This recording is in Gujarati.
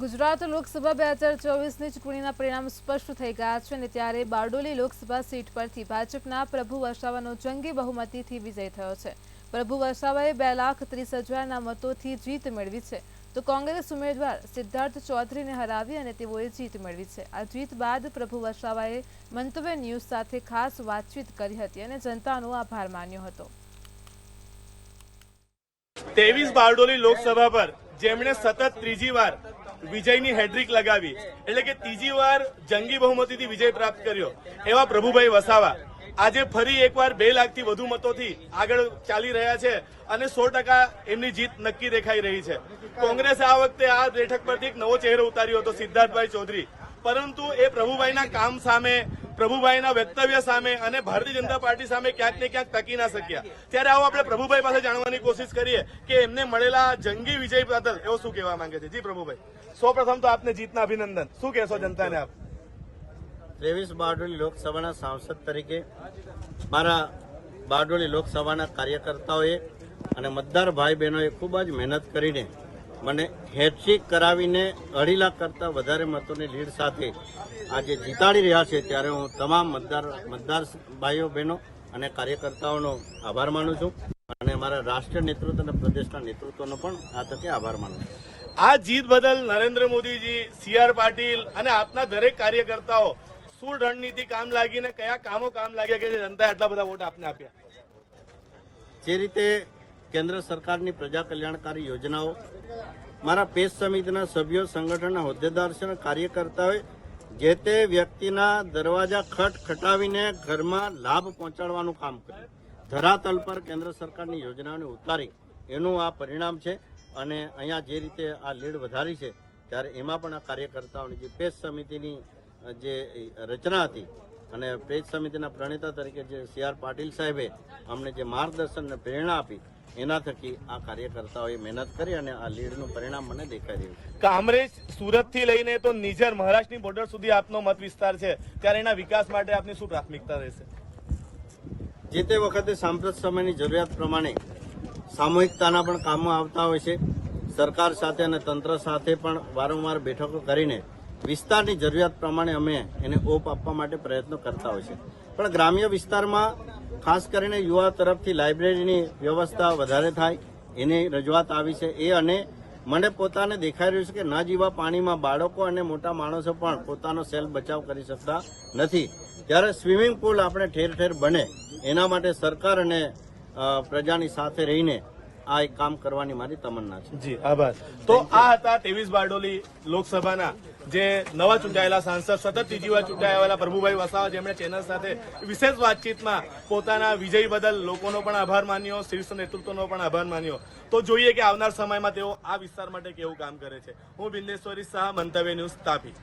ગુજરાત લોકસભા 2024ની ચૂંટણીના પરિણામ સ્પષ્ટ થઈ ગયા છે અને ત્યારે બારડોલી લોકસભા સીટ પરથી ભાજપના પ્રભુ વસાવાનો જંગી બહુમતીથી વિજય થયો છે। પ્રભુ વસાવાએ 2,30,000ના મતોથી જીત મેળવી છે, તો કોંગ્રેસ ઉમેદવાર સિદ્ધાર્થ ચૌધરીને હરાવી અને તેઓએ જીત મેળવી છે। આ જીત બાદ પ્રભુ વસાવાએ મંતવ્ય ન્યૂઝ સાથે ખાસ વાતચીત કરી હતી અને જનતાનો આભાર માન્યો હતો। 23 બારડોલી લોકસભા પર જેમણે સતત ત્રીજી વાર વિજયની હેડ્રિક લગાવી એટલે કે ત્રીજી વાર જંગી બહુમતીથી વિજય પ્રાપ્ત કર્યો એવા પ્રભુભાઈ વસાવા આજે ફરી એકવાર 2 લાખથી વધુ મતોથી આગળ ચાલી રહ્યા છે અને 100% એમની જીત નક્કી દેખાઈ રહી છે। કોંગ્રેસે આ વખતે આ બેઠક પરથી એક નવો ચહેરો ઉતાર્યો હતો, સિદ્ધાર્થભાઈ ચૌધરી, પરંતુ એ પ્રભુભાઈના કામ સામે, પ્રભુભાઈના વક્તવ્ય સામે અને ભારતીય જનતા પાર્ટી સામે ક્યાંક ને ક્યાંક ટકી ના શક્યા। ત્યારે આવો આપણે પ્રભુભાઈ પાસે જાણવાની કોશિશ કરીએ કે એમને મળેલા જંગી વિજય બદલ એવો શું કહેવા માંગે છે। જી પ્રભુભાઈ, સૌપ્રથમ તો આપને જીતના અભિનંદન, શું કહેશો જનતાને આપ? 23 બારડોલી લોકસભાના સાંસદ તરીકે મારા બારડોલી લોકસભાના કાર્યકર્તાઓએ અને મતદાર ભાઈ બહેનોએ ખૂબ જ મહેનત કરીને મને હેડશીક કરાવીને 2.5 લાખ કરતાં વધારે મતોની લીડ સાથે આજે જીતાડી રહ્યા છે। ત્યારે હું તમામ મતદાર ભાઈઓ બહેનો અને કાર્યકર્તાઓનો આભાર માનું છું અને મારા રાષ્ટ્રીય નેતૃત્વ અને પ્રદેશના નેતૃત્વનો પણ આ તકે આભાર માનું છું। આ જીત બદલ નરેન્દ્ર મોદીજી, CR પાટીલ અને આપના દરેક કાર્યકર્તાઓ શું રણનીતિ કામ લાગીને કયા કામો કામ લાગ્યા કે જનતાએ આટલા બધા વોટ આપને આપ્યા? જે રીતે કેન્દ્ર સરકારની પ્રજા કલ્યાણકારી યોજનાઓ મારા પેજ સમિતિના સભ્યો, સંગઠનના હોદ્દેદાર અને કાર્યકર્તાઓએ જે તે વ્યક્તિના દરવાજા ખટખટાવીને ઘરમાં લાભ પહોંચાડવાનું કામ કર્યું। ધરાતલ પર કેન્દ્ર સરકારની યોજનાઓને ઉતારી એનું આ પરિણામ છે અને અહીંયા જે રીતે આ લીડ વધારી છે ત્યારે એમાં પણ આ કાર્યકર્તાઓની જે પેજ સમિતિની જે રચના હતી અને પેજ સમિતિના પ્રણેતા તરીકે જે CR પાટીલ સાહેબે અમને જે માર્ગદર્શન અને પ્રેરણા આપી એના થકી આ કાર્યકર્તાઓએ મહેનત કરી અને આ લીડનું પરિણામ મને દેખાઈ રહ્યું છે। કામરેજ સુરતથી લઈને તો નિઝર મહારાષ્ટ્રની બોર્ડર સુધી આપનો મત વિસ્તાર છે, ત્યારે એના વિકાસ માટે આપની શું પ્રાથમિકતા રહેશે? જે તે વખતે સાંપ્રત સમયની જરૂરિયાત પ્રમાણે સામૂહિકતાના પણ કામો આવતા હોય છે। સરકાર સાથે અને તંત્ર સાથે પણ વારંવાર બેઠકો કરીને વિસ્તારની જરૂરિયાત પ્રમાણે અમે એને ઓપ આપવા માટે પ્રયત્નો કરતા હોય છે। પણ ગ્રામ્ય વિસ્તારમાં ખાસ કરીને યુવા તરફથી લાઇબ્રેરીની વ્યવસ્થા વધારે થાય એની રજૂઆત આવી છે એ અને મને પોતાને દેખાઈ રહ્યું છે કે ન જીવા પાણીમાં બાળકો અને મોટા માણસો પણ પોતાનો સેલ્ફ બચાવ કરી શકતા નથી, ત્યારે સ્વિમિંગ પુલ આપણે ઠેર ઠેર બને એના માટે સરકાર અને પ્રજાની સાથે રહીને આ એક કામ કરવાની મારી તમન્ના છે। જી આભાર। તો આ હતા 23 બારડોલી લોકસભાના જે નવા ચૂંટાયેલા સાંસદ, સતત ત્રીજી વાર ચૂંટાયેલા પ્રભુભાઈ વસાવા, જેમણે ચેનલ સાથે વિશેષ વાતચીતમાં પોતાના વિજય બદલ લોકોનો પણ આભાર માન્યો, શીર્ષ નેતૃત્વનો પણ આભાર માન્યો। તો જોઈએ કે આવનાર સમયમાં તેઓ આ વિસ્તાર માટે કેવું કામ કરે છે। હું બિંદેશ્વરી શાહ, મંતવ્ય ન્યૂઝ, તાપી।